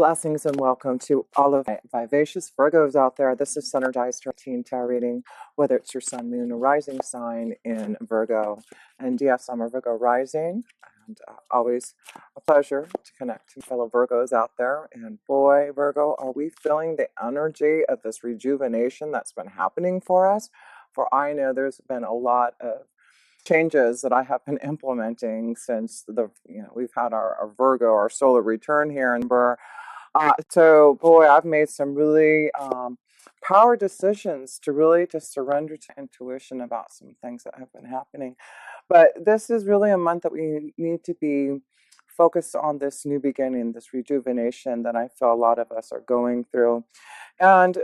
Blessings and welcome to all of my vivacious Virgos out there. This is Synergized Teen Tarot Reading, whether it's your sun, moon, or rising sign in Virgo. And yes, I'm a Virgo rising, and always a pleasure to connect to fellow Virgos out there. And boy, Virgo, are we feeling the energy of this rejuvenation that's been happening for us? For I know there's been a lot of changes that I have been implementing since we've had our Virgo, our solar return here in Burr. So boy, I've made some really power decisions to really just surrender to intuition about some things that have been happening. But this is really a month that we need to be focused on this new beginning, this rejuvenation that I feel a lot of us are going through. And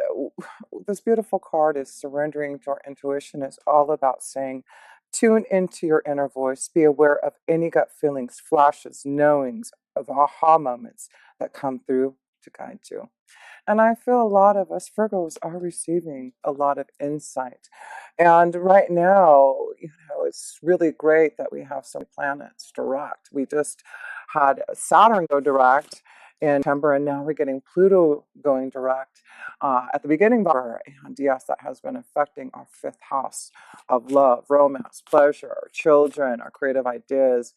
this beautiful card is surrendering to our intuition. It's all about saying, tune into your inner voice. Be aware of any gut feelings, flashes, knowings, of aha moments that come through to guide you. And I feel a lot of us Virgos are receiving a lot of insight. And right now, it's really great that we have some planets direct. We just had Saturn go direct in September, and now we're getting Pluto going direct at the beginning of our, and yes, that has been affecting our fifth house of love, romance, pleasure, our children, our creative ideas.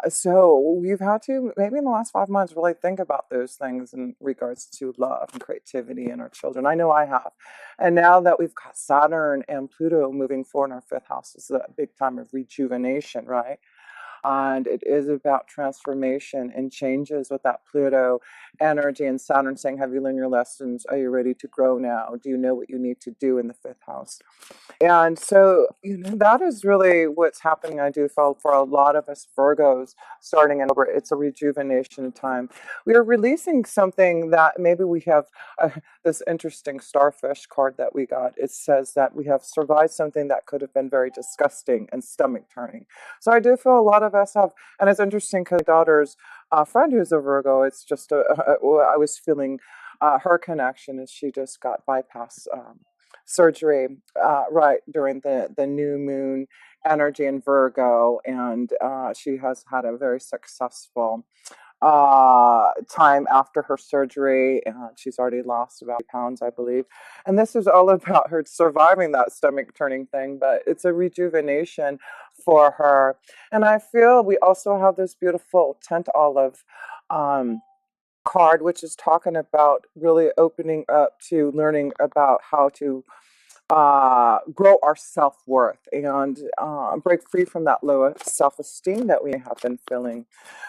So we've had to, maybe in the last 5 months, really think about those things in regards to love and creativity and our children. I know I have. And now that we've got Saturn and Pluto moving forward in our fifth house, this is a big time of rejuvenation, right? And it is about transformation and changes with that Pluto energy and Saturn saying, have you learned your lessons? Are you ready to grow now? Do you know what you need to do in the fifth house? And so, that is really what's happening. I do feel for a lot of us Virgos starting in October, it's a rejuvenation time. We are releasing something that maybe we have this interesting starfish card that we got. It says that we have survived something that could have been very disgusting and stomach turning. So I do feel a lot of us have, and it's interesting because my daughter's friend who's a Virgo, it's just, I was feeling her connection as she just got bypass surgery right during the new moon energy in Virgo, and she has had a very successful time after her surgery, and she's already lost about pounds, I believe. And this is all about her surviving that stomach turning thing, but it's a rejuvenation for her. And I feel we also have this beautiful tent olive card, which is talking about really opening up to learning about how to grow our self-worth and break free from that low self-esteem that we have been feeling.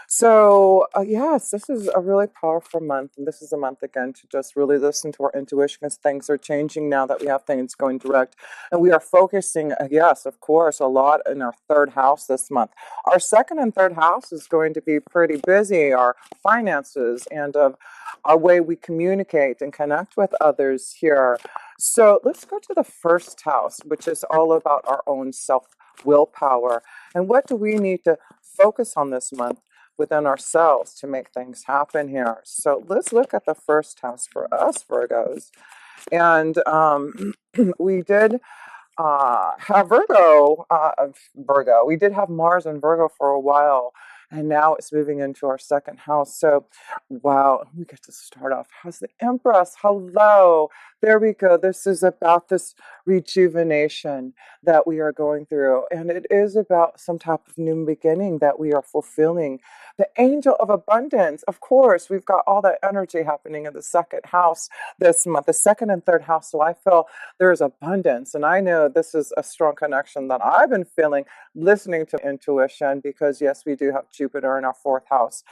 So yes, this is a really powerful month, and this is a month again to just really listen to our intuition, because things are changing now that we have things going direct, and we are focusing, yes, of course, a lot in our third house this month. Our second and third house is going to be pretty busy, our finances and of our way we communicate and connect with others here. So let's go to the first house, which is all about our own self-willpower. And what do we need to focus on this month within ourselves to make things happen here? So let's look at the first house for us, Virgos. And we did have Virgo. We did have Mars and Virgo for a while, and now it's moving into our second house. So, wow, we get to start off. How's the Empress? Hello. There we go. This is about this rejuvenation that we are going through, and it is about some type of new beginning that we are fulfilling. The Angel of Abundance, of course, we've got all that energy happening in the second house this month, the second and third house. So I feel there's abundance, and I know this is a strong connection that I've been feeling listening to intuition, because yes, we do have Jupiter in our fourth house,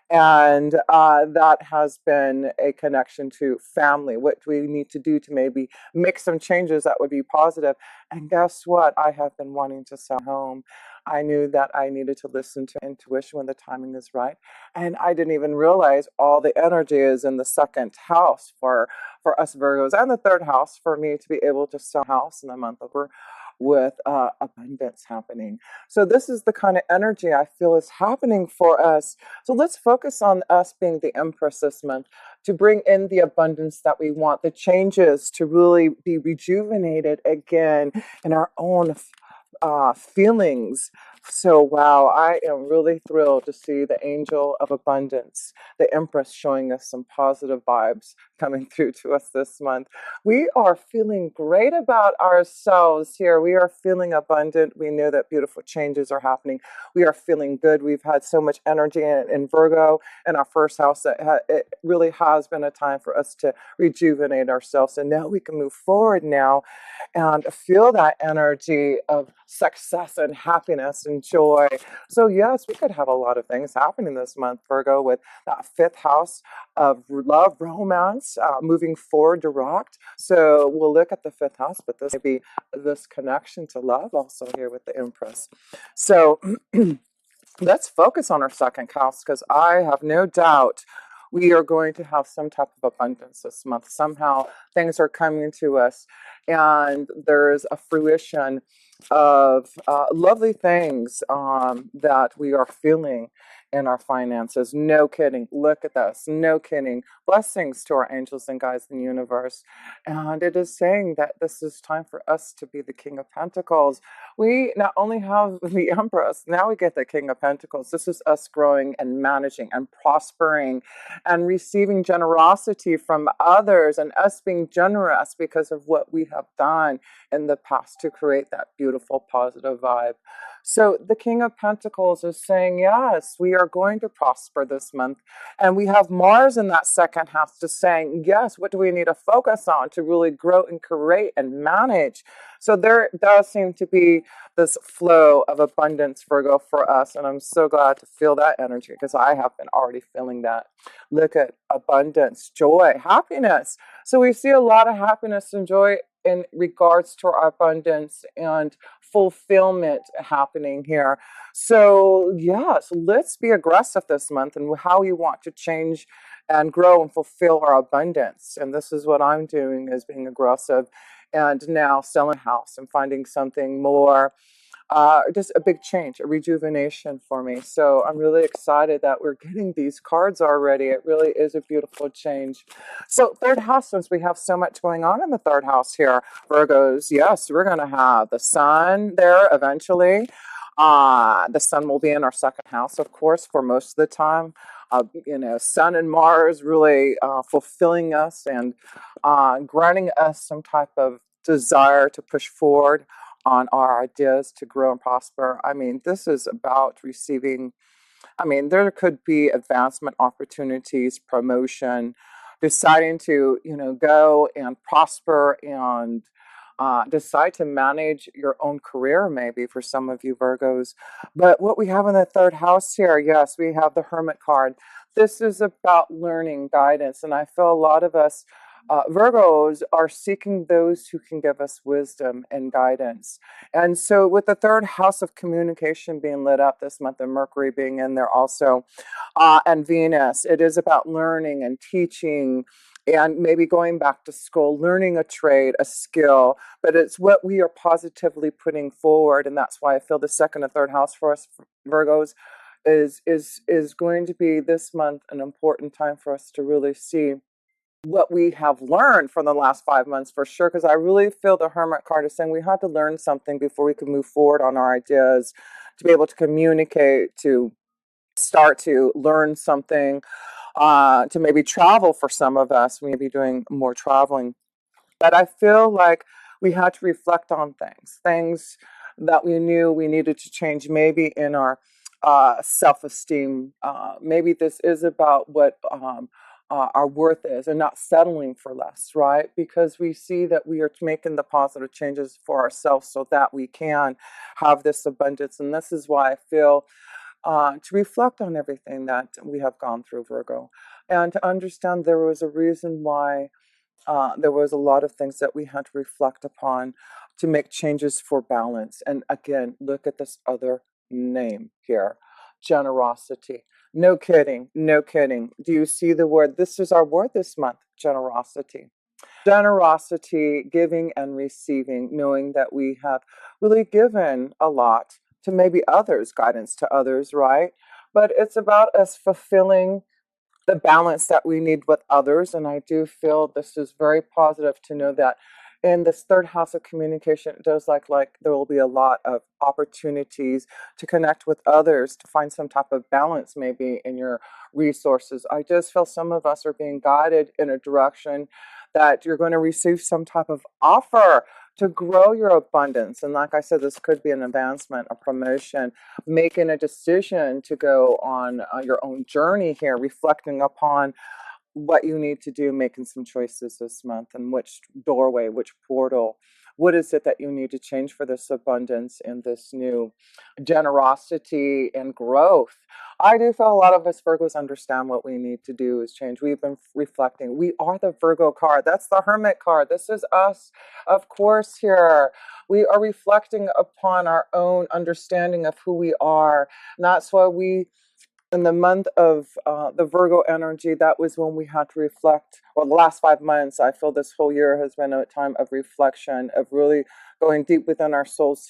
and that has been a connection to family, what we need to do to maybe make some changes that would be positive. And guess what? I have been wanting to sell home. I knew that I needed to listen to intuition when the timing is right. And I didn't even realize all the energy is in the second house for us Virgos, and the third house for me to be able to sell a house in the month over with abundance happening. So this is the kind of energy I feel is happening for us. So let's focus on us being the Empress this month to bring in the abundance that we want, the changes to really be rejuvenated again in our own feelings, So, wow, I am really thrilled to see the angel of abundance, the Empress, showing us some positive vibes coming through to us this month. We are feeling great about ourselves here. We are feeling abundant. We know that beautiful changes are happening. We are feeling good. We've had so much energy in Virgo in our first house that it really has been a time for us to rejuvenate ourselves. And now we can move forward now and feel that energy of success and happiness and joy. So, yes, we could have a lot of things happening this month, Virgo, with that fifth house of love, romance, moving forward direct. So, we'll look at the fifth house, but this may be this connection to love also here with the Empress. So, let's focus on our second house because I have no doubt we are going to have some type of abundance this month. Somehow things are coming to us, and there's a fruition of lovely things that we are feeling in our finances. No kidding. Look at this. No kidding. Blessings to our angels and guides in the universe. And it is saying that this is time for us to be the King of Pentacles. We not only have the Empress, now we get the King of Pentacles. This is us growing and managing and prospering and receiving generosity from others and us being generous because of what we have done in the past to create that beautiful, positive vibe. So the King of Pentacles is saying, yes, we are going to prosper this month. And we have Mars in that second house just saying, yes, what do we need to focus on to really grow and create and manage? So there does seem to be this flow of abundance, Virgo, for us. And I'm so glad to feel that energy because I have been already feeling that. Look at abundance, joy, happiness. So we see a lot of happiness and joy in regards to our abundance and fulfillment happening here. So, yes, let's be aggressive this month and how we want to change and grow and fulfill our abundance. And this is what I'm doing, is being aggressive and now selling a house and finding something more, just a big change, a rejuvenation for me. So I'm really excited that we're getting these cards already. It really is a beautiful change. So third house, since we have so much going on in the third house here, Virgos, yes, we're going to have the sun there eventually. The sun will be in our second house, of course, for most of the time. Sun and Mars really fulfilling us and granting us some type of desire to push forward on our ideas to grow and prosper. I mean, this is about receiving, I mean, there could be advancement opportunities, promotion, deciding to, go and prosper and decide to manage your own career, maybe for some of you Virgos. But what we have in the third house here, yes, we have the Hermit card. This is about learning guidance. And I feel a lot of us Virgos are seeking those who can give us wisdom and guidance. And so, with the third house of communication being lit up this month, and Mercury being in there also, and Venus, it is about learning and teaching and maybe going back to school, learning a trade, a skill, but it's what we are positively putting forward. And that's why I feel the second and third house for us Virgos is going to be this month an important time for us to really see what we have learned from the last 5 months for sure, because I really feel the Hermit card is saying we had to learn something before we could move forward on our ideas, to be able to communicate, to start to learn something, to maybe travel. For some of us, we may be doing more traveling, but I feel like we had to reflect on things that we knew we needed to change, maybe in our self-esteem. Maybe this is about what our worth is and not settling for less, right? Because we see that we are making the positive changes for ourselves so that we can have this abundance. And this is why I feel to reflect on everything that we have gone through, Virgo, and to understand there was a reason why there was a lot of things that we had to reflect upon to make changes for balance. And again, look at this other name here, generosity. No kidding, no kidding. Do you see the word? This is our word this month, generosity. Generosity, giving and receiving, knowing that we have really given a lot to maybe others, guidance to others, right? But it's about us fulfilling the balance that we need with others. And I do feel this is very positive to know that in this third house of communication, it does like there will be a lot of opportunities to connect with others, to find some type of balance maybe in your resources. I just feel some of us are being guided in a direction that you're going to receive some type of offer to grow your abundance. And like I said, this could be an advancement, a promotion, making a decision to go on your own journey here, reflecting upon what you need to do, making some choices this month, and which doorway, which portal, what is it that you need to change for this abundance and this new generosity and growth. I do feel a lot of us Virgos understand what we need to do is change. We've been reflecting. We are the Virgo card. That's the Hermit card. This is us, of course, here. We are reflecting upon our own understanding of who we are. And that's why we in the month of the Virgo energy, that was when we had to reflect. Well, the last 5 months, I feel this whole year has been a time of reflection, of really going deep within our souls.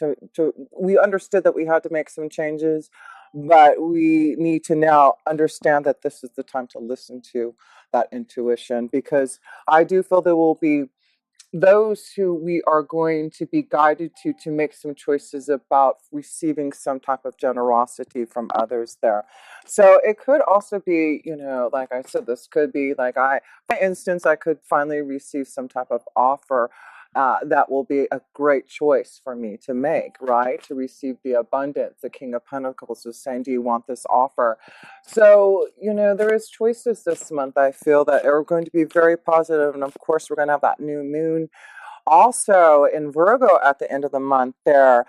We understood that we had to make some changes, but we need to now understand that this is the time to listen to that intuition, because I do feel there will be those who we are going to be guided to make some choices about receiving some type of generosity from others there. So it could also be, like I said, this could be like for instance, I could finally receive some type of offer that will be a great choice for me to make, right? To receive the abundance. The King of Pentacles is saying, do you want this offer? So, there is choices this month, I feel, that are going to be very positive. And of course, we're going to have that new moon also in Virgo at the end of the month there.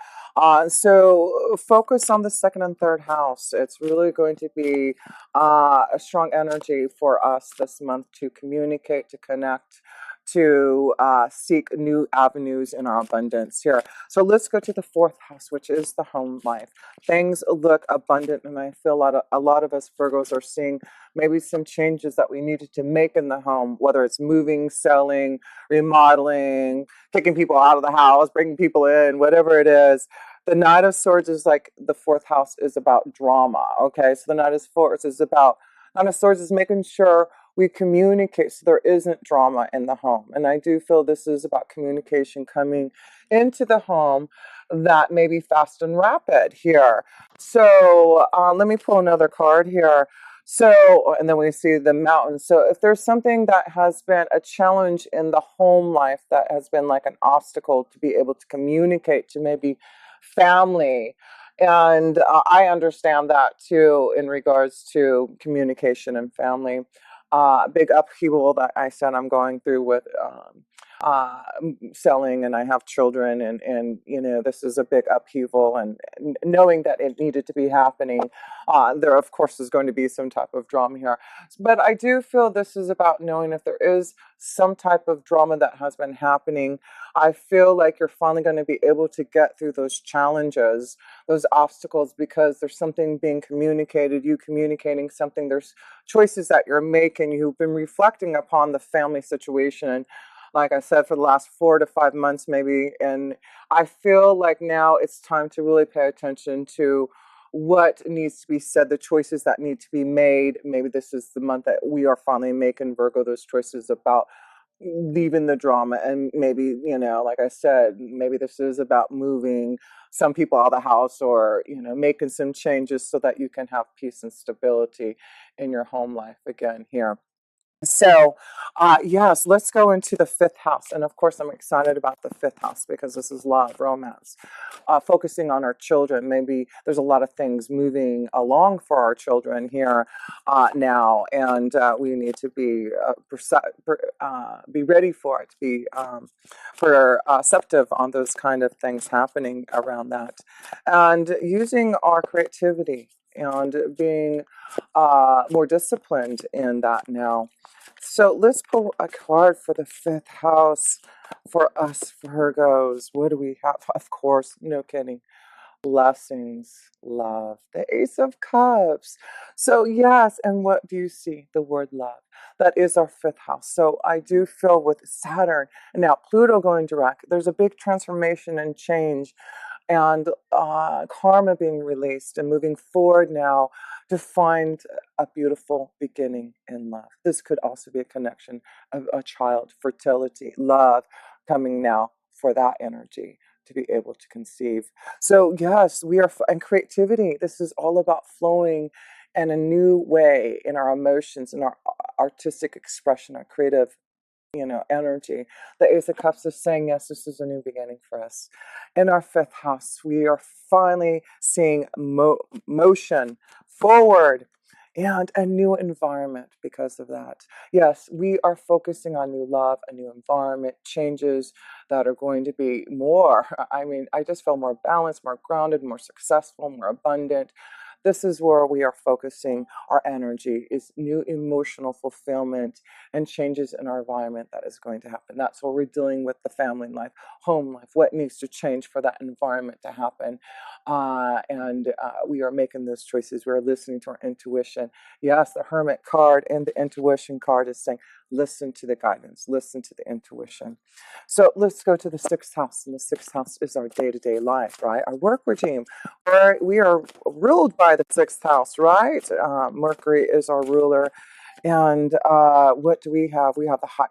So focus on the second and third house. It's really going to be a strong energy for us this month to communicate, to connect, to seek new avenues in our abundance here. So let's go to the fourth house, which is the home life. Things look abundant, and I feel a lot of us Virgos are seeing maybe some changes that we needed to make in the home, whether it's moving, selling, remodeling, taking people out of the house, bringing people in, whatever it is. The Knight of Swords is like the fourth house is about drama. Okay, so the Knight of Swords is about Knight of Swords is making sure we communicate so there isn't drama in the home. And I do feel this is about communication coming into the home that may be fast and rapid here. So let me pull another card here. So, and then we see the mountains. So if there's something that has been a challenge in the home life that has been like an obstacle to be able to communicate to maybe family, and I understand that too in regards to communication and family. Big upheaval that I said I'm going through with selling, and I have children, and this is a big upheaval, and knowing that it needed to be happening, there of course is going to be some type of drama here. But I do feel this is about knowing if there is some type of drama that has been happening. I feel like you're finally going to be able to get through those challenges, those obstacles, because there's something being communicated, you communicating something, there's choices that you're making, you've been reflecting upon the family situation, like I said, for the last 4 to 5 months maybe. And I feel like now it's time to really pay attention to what needs to be said, the choices that need to be made. Maybe this is the month that we are finally making, Virgo, those choices about leaving the drama. And maybe, like I said, maybe this is about moving some people out of the house, or, making some changes so that you can have peace and stability in your home life again here. So, yes, let's go into the fifth house. And of course, I'm excited about the fifth house because this is love, romance, focusing on our children. Maybe there's a lot of things moving along for our children here now, and we need to be ready for it, be perceptive on those kind of things happening around that, and using our creativity and being more disciplined in that now. So let's pull a card for the fifth house for us Virgos. What do we have? Of course, no kidding. Blessings, love, the Ace of Cups. So yes, and what do you see? The word love. That is our fifth house. So I do feel with Saturn and now Pluto going direct, there's a big transformation and change, and karma being released and moving forward now to find a beautiful beginning in love. This could also be a connection of a child, fertility, love, coming now for that energy to be able to conceive. So yes, we are, and creativity, this is all about flowing in a new way in our emotions and our artistic expression, our creative, energy. The Ace of Cups is saying, yes, this is a new beginning for us. In our fifth house, we are finally seeing motion forward and a new environment because of that. Yes, we are focusing on new love, a new environment, changes that are going to be more. I mean, I just feel more balanced, more grounded, more successful, more abundant. This is where we are focusing our energy, is new emotional fulfillment and changes in our environment that is going to happen. That's what we're dealing with, the family life, home life, what needs to change for that environment to happen. And we are making those choices. We're listening to our intuition. Yes, the Hermit card and the intuition card is saying, listen to the guidance, listen to the intuition. So let's go to the sixth house. And the sixth house is our day-to-day life, right? Our work regime. We are ruled by the sixth house, right? Mercury is our ruler. And what do we have? We have the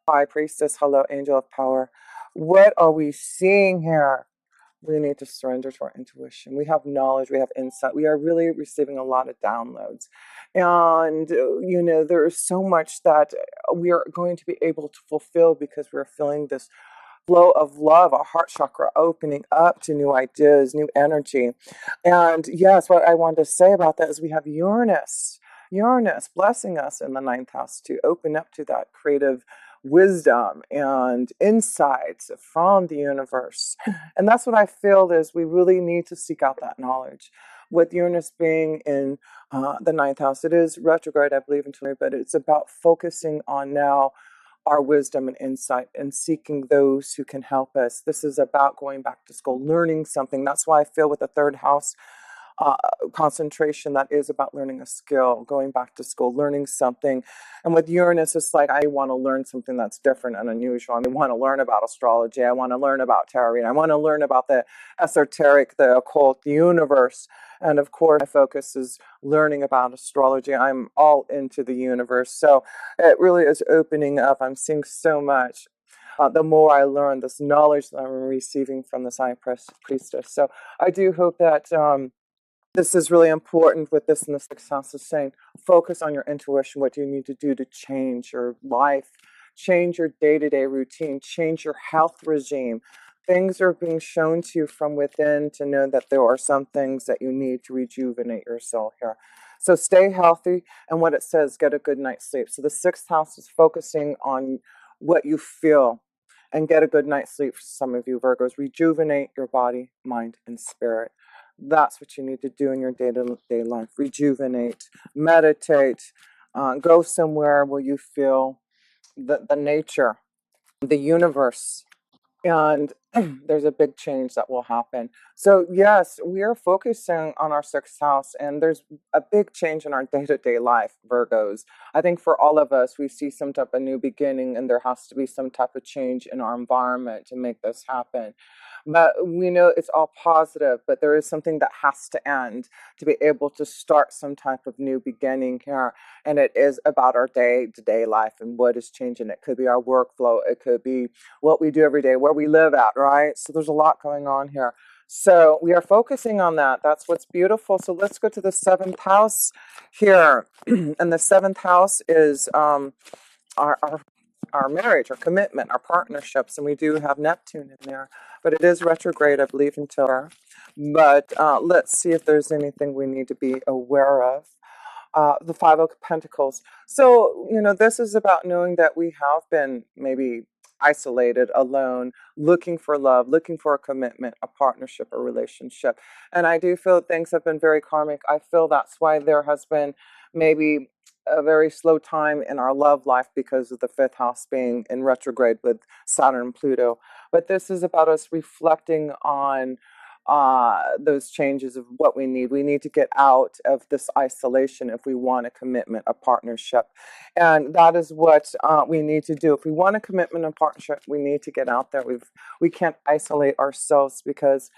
high priestess. Hello, angel of power. What are we seeing here? We need to surrender to our intuition. We have knowledge, we have insight. We are really receiving a lot of downloads. And, there is so much that we are going to be able to fulfill because we're feeling this flow of love, our heart chakra opening up to new ideas, new energy. And yes, what I wanted to say about that is we have Uranus blessing us in the ninth house to open up to that creative wisdom and insights from the universe. And that's what I feel is we really need to seek out that knowledge. With Uranus being in the ninth house, it is retrograde, I believe, but it's about focusing on now our wisdom and insight and seeking those who can help us. This is about going back to school, learning something. That's why I feel with the third house uh, concentration, that is about learning a skill, going back to school, learning something. And with Uranus, it's like I want to learn something that's different and unusual. I want to learn about astrology. I want to learn about tarot reading. I want to learn about the esoteric, the occult, the universe. And of course, my focus is learning about astrology. I'm all into the universe. So it really is opening up. I'm seeing so much. The more I learn, this knowledge that I'm receiving from this high priestess. So I do hope that this is really important with this in the sixth house is saying, focus on your intuition, what you need to do to change your life, change your day-to-day routine, change your health regime. Things are being shown to you from within to know that there are some things that you need to rejuvenate your soul here. So stay healthy, and what it says, get a good night's sleep. So the sixth house is focusing on what you feel, and get a good night's sleep for some of you Virgos. Rejuvenate your body, mind, and spirit. That's what you need to do in your day-to-day life. Rejuvenate, meditate, go somewhere where you feel the nature, the universe, and there's a big change that will happen. So yes, we are focusing on our sixth house, and there's a big change in our day-to-day life, Virgos. I think for all of us, we see some type of new beginning, and there has to be some type of change in our environment to make this happen. But we know it's all positive, but there is something that has to end to be able to start some type of new beginning here. And it is about our day-to-day life and what is changing. It could be our workflow. It could be what we do every day, where we live at, right? So there's a lot going on here. So we are focusing on that. That's what's beautiful. So let's go to the seventh house here. And the seventh house is our marriage, our commitment, our partnerships. And we do have Neptune in there, but it is retrograde, I believe, until. But let's see if there's anything we need to be aware of. The Five of Pentacles. So, this is about knowing that we have been maybe isolated, alone, looking for love, looking for a commitment, a partnership, a relationship. And I do feel things have been very karmic. I feel that's why there has been maybe a very slow time in our love life because of the fifth house being in retrograde with Saturn and Pluto. But this is about us reflecting on those changes of what we need. We need to get out of this isolation if we want a commitment, a partnership. And that is what we need to do. If we want a commitment and partnership, we need to get out there. We can't isolate ourselves because,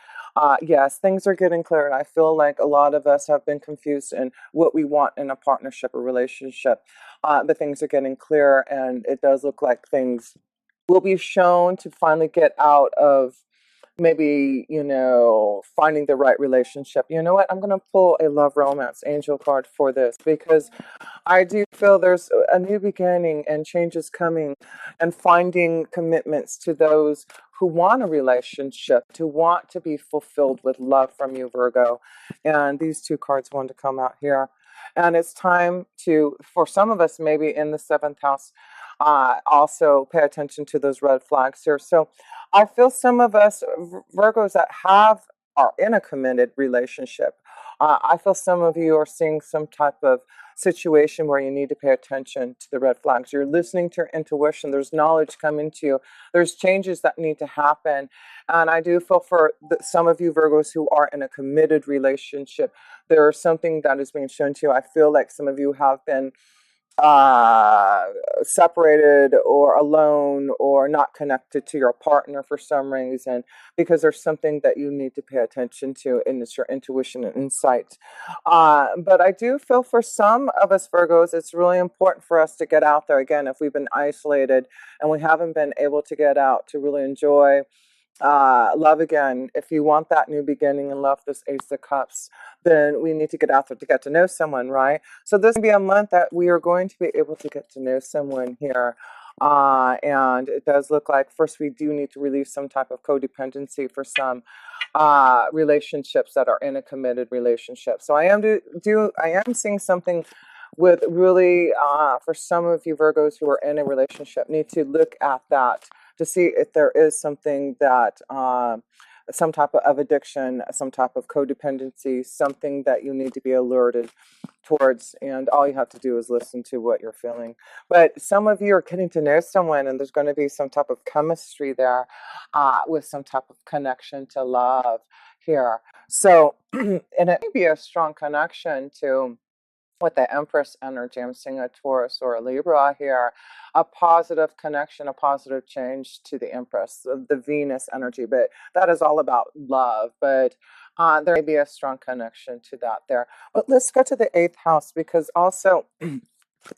yes, things are getting clearer. I feel like a lot of us have been confused in what we want in a partnership or relationship. But things are getting clearer, and it does look like things will be shown to finally get out of maybe, finding the right relationship. You know what? I'm going to pull a love romance angel card for this because I do feel there's a new beginning and changes coming, and finding commitments to those who want a relationship, to want to be fulfilled with love from you, Virgo. And these two cards want to come out here. And it's time to, for some of us, maybe in the seventh house, also pay attention to those red flags here. So I feel some of us Virgos that are in a committed relationship. I feel some of you are seeing some type of situation where you need to pay attention to the red flags. You're listening to your intuition. There's knowledge coming to you. There's changes that need to happen. And I do feel for some of you Virgos who are in a committed relationship, there is something that is being shown to you. I feel like some of you have been uh, separated or alone or not connected to your partner for some reason, because there's something that you need to pay attention to, and it's your intuition and insight. But I do feel for some of us Virgos, it's really important for us to get out there again if we've been isolated and we haven't been able to get out to really enjoy love again. If you want that new beginning and love, this Ace of Cups, then we need to get out there to get to know someone, right? So this will be a month that we are going to be able to get to know someone here. And it does look like first we do need to release some type of codependency for some relationships that are in a committed relationship. So I am seeing something with really for some of you Virgos who are in a relationship need to look at that to see if there is something that some type of addiction, some type of codependency, something that you need to be alerted towards. And all you have to do is listen to what you're feeling. But some of you are getting to know someone, and there's going to be some type of chemistry there with some type of connection to love here. So, and it may be a strong connection to with the Empress energy. I'm seeing a Taurus or a Libra here, a positive connection, a positive change to the Empress, the Venus energy. But that is all about love. But there may be a strong connection to that there. But let's go to the eighth house, because also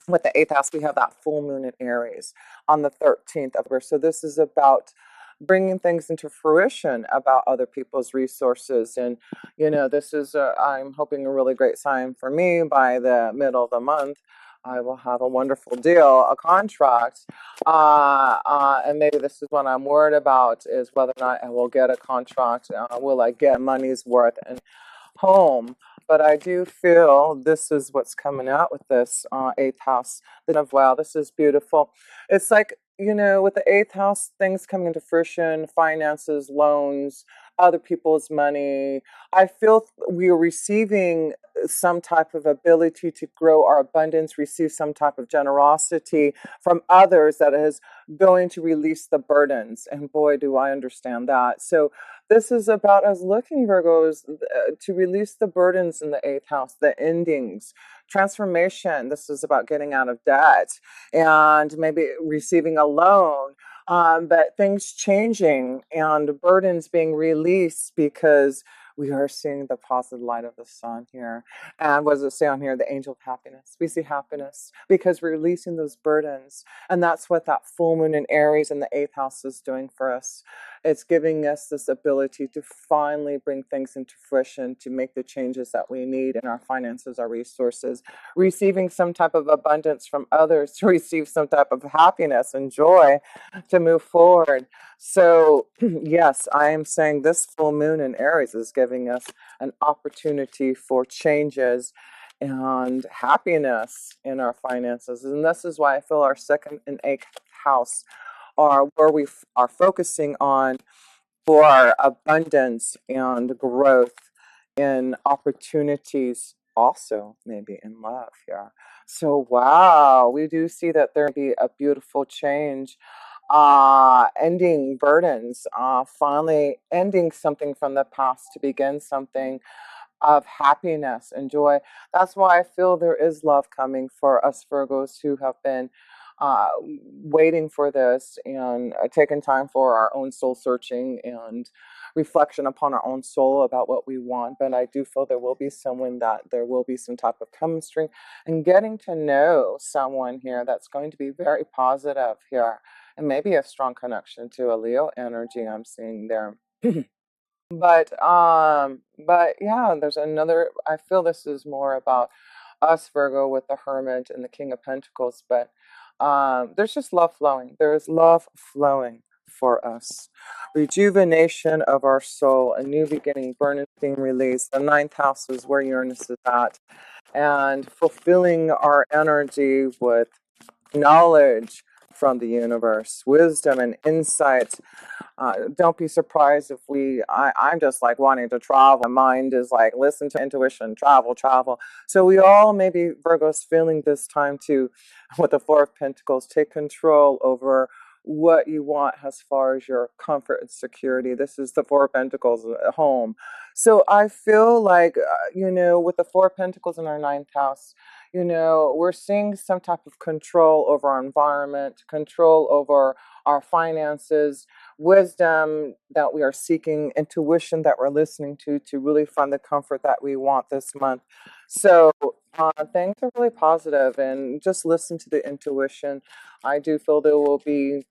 with the eighth house, we have that full moon in Aries on the 13th of October. So this is about bringing things into fruition about other people's resources. And, this is, I'm hoping, a really great sign for me. By the middle of the month, I will have a wonderful deal, a contract. And maybe this is what I'm worried about, is whether or not I will get a contract. Will I get money's worth and home? But I do feel this is what's coming out with this eighth house. Then of wow, this is beautiful. It's like, with the eighth house, things coming into fruition, finances, loans, other people's money. I feel we are receiving some type of ability to grow our abundance, receive some type of generosity from others that is going to release the burdens. And boy, do I understand that. So this is about us looking, Virgos, to release the burdens in the eighth house, the endings, transformation. This is about getting out of debt and maybe receiving a loan. But things changing and burdens being released because we are seeing the positive light of the sun here. And what does it say on here? The angel of happiness. We see happiness because we're releasing those burdens. And that's what that full moon in Aries in the eighth house is doing for us. It's giving us this ability to finally bring things into fruition, to make the changes that we need in our finances, our resources, receiving some type of abundance from others, to receive some type of happiness and joy to move forward. So, yes, I am saying this full moon in Aries is giving us an opportunity for changes and happiness in our finances. And this is why I feel our second and eighth house are where we are focusing on for abundance and growth in opportunities, also maybe in love here. So wow, we do see that there be a beautiful change, ending burdens, finally ending something from the past to begin something of happiness and joy. That's why I feel there is love coming for us Virgos who have been waiting for this and taking time for our own soul searching and reflection upon our own soul about what we want. But I do feel there will be someone that there will be some type of chemistry and getting to know someone here that's going to be very positive here and maybe a strong connection to a Leo energy I'm seeing there. But yeah, there's another. I feel this is more about us, Virgo, with the Hermit and the King of Pentacles. But there's just love flowing. There's love flowing for us. Rejuvenation of our soul, a new beginning, burden being released. The ninth house is where Uranus is at, and fulfilling our energy with knowledge from the universe, wisdom and insight. Don't be surprised if I'm just like wanting to travel. My mind is like, listen to intuition, travel, travel. So we all, maybe Virgo's feeling this time to, with the Four of Pentacles, take control over what you want as far as your comfort and security. This is the Four of Pentacles at home. So I feel like, with the Four of Pentacles in our ninth house, we're seeing some type of control over our environment, control over our finances, wisdom that we are seeking, intuition that we're listening to really find the comfort that we want this month. So things are really positive, and just listen to the intuition. I do feel there will be,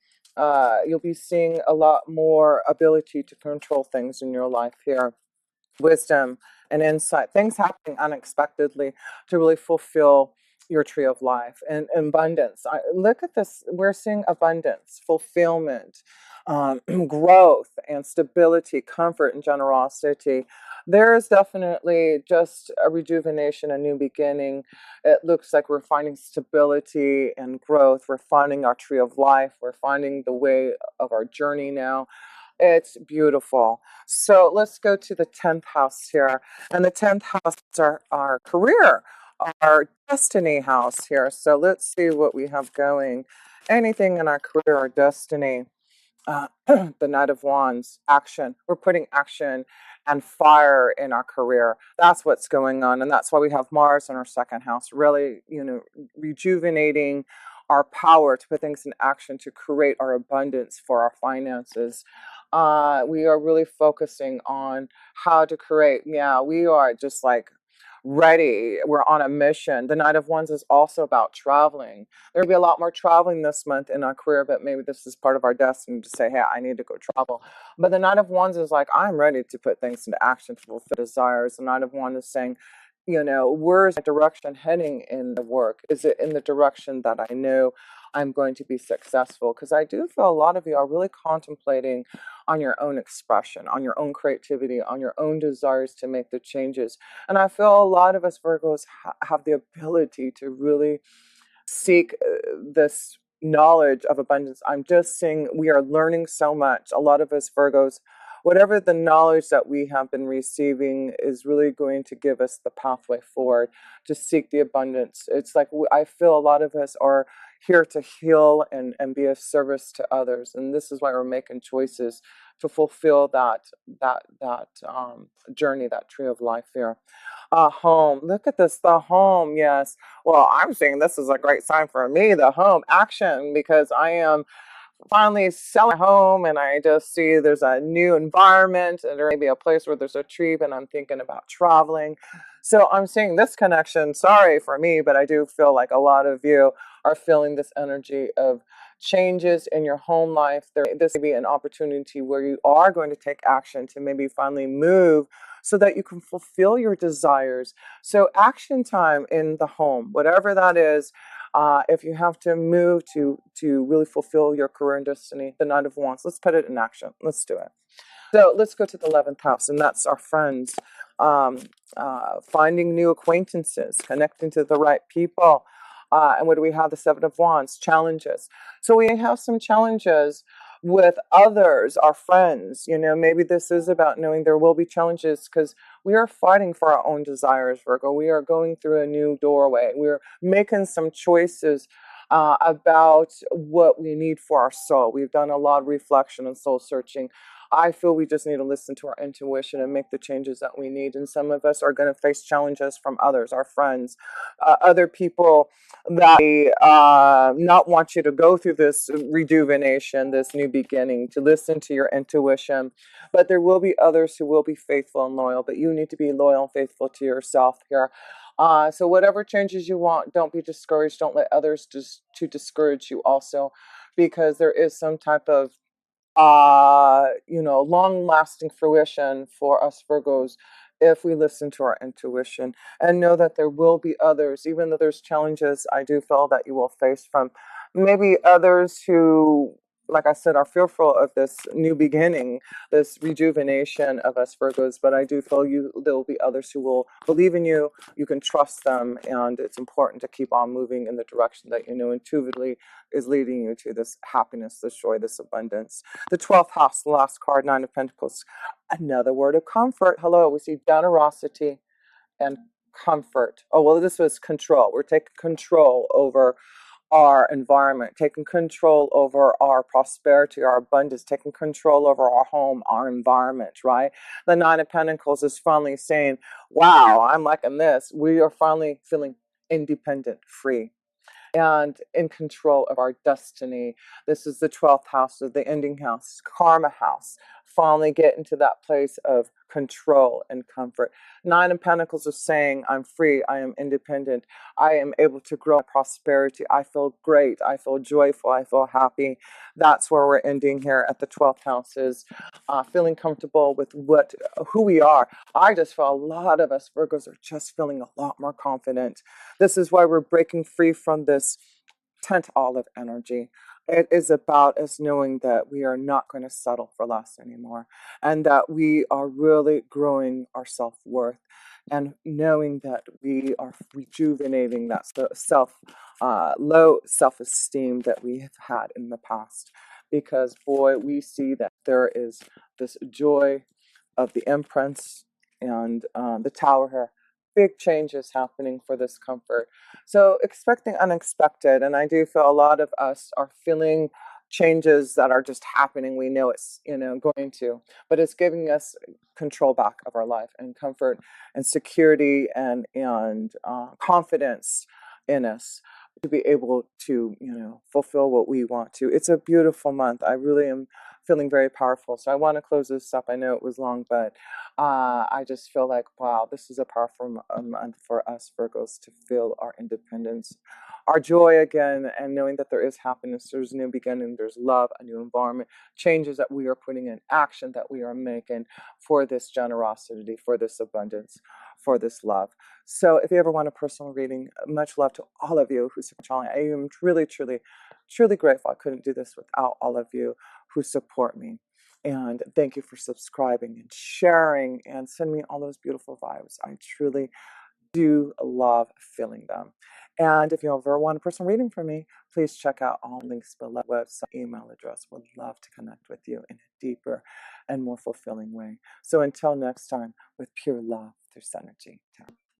you'll be seeing a lot more ability to control things in your life here. Wisdom and insight, things happening unexpectedly to really fulfill your tree of life and abundance. Look at this. We're seeing abundance, fulfillment, growth and stability, comfort and generosity. There is definitely just a rejuvenation, a new beginning. It looks like we're finding stability and growth. We're finding our tree of life. We're finding the way of our journey now. It's beautiful. So let's go to the 10th house here. And the 10th house is our career, our destiny house here. So let's see what we have going. Anything in our career or destiny. The Knight of Wands, action. We're putting action and fire in our career. That's what's going on. And that's why we have Mars in our second house, really, rejuvenating our power to put things in action to create our abundance for our finances. We are really focusing on how to create. Yeah, we are just like ready. We're on a mission. The Knight of Wands is also about traveling. There'll be a lot more traveling this month in our career, but maybe this is part of our destiny to say, hey, I need to go travel. But the Knight of Wands is like, I'm ready to put things into action to fulfill desires. The Knight of Wands is saying, where's the direction heading in the work? Is it in the direction that I know I'm going to be successful? Because I do feel a lot of you are really contemplating on your own expression, on your own creativity, on your own desires to make the changes. And I feel a lot of us Virgos have the ability to really seek this knowledge of abundance. I'm just saying we are learning so much. A lot of us Virgos, whatever the knowledge that we have been receiving is really going to give us the pathway forward to seek the abundance. It's like I feel a lot of us are here to heal and be of service to others. And this is why we're making choices to fulfill that journey, that tree of life here. Home. Look at this. The home. Yes. Well, I'm saying this is a great sign for me. The home action, because I am finally selling a home and I just see there's a new environment and there may be a place where there's a tree, but I'm thinking about traveling. So I'm seeing this connection. Sorry for me, but I do feel like a lot of you are feeling this energy of changes in your home life. This may be an opportunity where you are going to take action to maybe finally move so that you can fulfill your desires. So action time in the home, whatever that is. If you have to move to really fulfill your career and destiny, the Knight of Wands, let's put it in action. Let's do it. So let's go to the 11th house, and that's our friends. Finding new acquaintances, connecting to the right people. And what do we have? The Seven of Wands, challenges. So we have some challenges with others, our friends. Maybe this is about knowing there will be challenges because we are fighting for our own desires, Virgo. We are going through a new doorway. We're making some choices about what we need for our soul. We've done a lot of reflection and soul searching. I feel we just need to listen to our intuition and make the changes that we need. And some of us are going to face challenges from others, our friends, other people that not want you to go through this rejuvenation, this new beginning, to listen to your intuition. But there will be others who will be faithful and loyal, but you need to be loyal and faithful to yourself here. So whatever changes you want, don't be discouraged. Don't let others just to discourage you also, because there is some type of long lasting fruition for us Virgos if we listen to our intuition and know that there will be others, even though there's challenges I do feel that you will face from maybe others who, like I said, are fearful of this new beginning, this rejuvenation of us Virgos. But I do feel there will be others who will believe in you. You can trust them, and it's important to keep on moving in the direction that you know intuitively is leading you to this happiness, this joy, this abundance. The 12th house, the last card, Nine of Pentacles. Another word of comfort. Hello, we see generosity and comfort. Oh, well, this was control. We're taking control over our environment, taking control over our prosperity, our abundance, taking control over our home, our environment, right? The Nine of Pentacles is finally saying, wow, I'm liking this. We are finally feeling independent, free, and in control of our destiny. This is the 12th house of the ending house, karma house. Finally get into that place of control and comfort. Nine of Pentacles is saying, I'm free, I am independent, I am able to grow prosperity, I feel great, I feel joyful, I feel happy. That's where we're ending here at the 12th house, is feeling comfortable with who we are. I just feel a lot of us Virgos are just feeling a lot more confident. This is why we're breaking free from this tent olive energy. It is about us knowing that we are not going to settle for less anymore, and that we are really growing our self-worth, and knowing that we are rejuvenating that low self-esteem that we have had in the past. Because boy, we see that there is this joy of the Empress and the Tower here. Big changes happening for this comfort. So expecting unexpected, and I do feel a lot of us are feeling changes that are just happening. We know it's going to, but it's giving us control back of our life and comfort and security and confidence in us to be able to fulfill what we want to. It's a beautiful month. I really am feeling very powerful. So I want to close this up. I know it was long, but I just feel like, wow, this is a powerful month for us Virgos to feel our independence, our joy again, and knowing that there is happiness, there's a new beginning, there's love, a new environment, changes that we are putting in action, that we are making for this generosity, for this abundance, for this love. So if you ever want a personal reading, much love to all of you who support me. I am truly, truly, truly grateful. I couldn't do this without all of you who support me. And thank you for subscribing and sharing and send me all those beautiful vibes. I truly do love feeling them. And if you ever want a personal reading from me, please check out all links below. Website, email address. Would love to connect with you in a deeper and more fulfilling way. So until next time, with pure love through Synergy.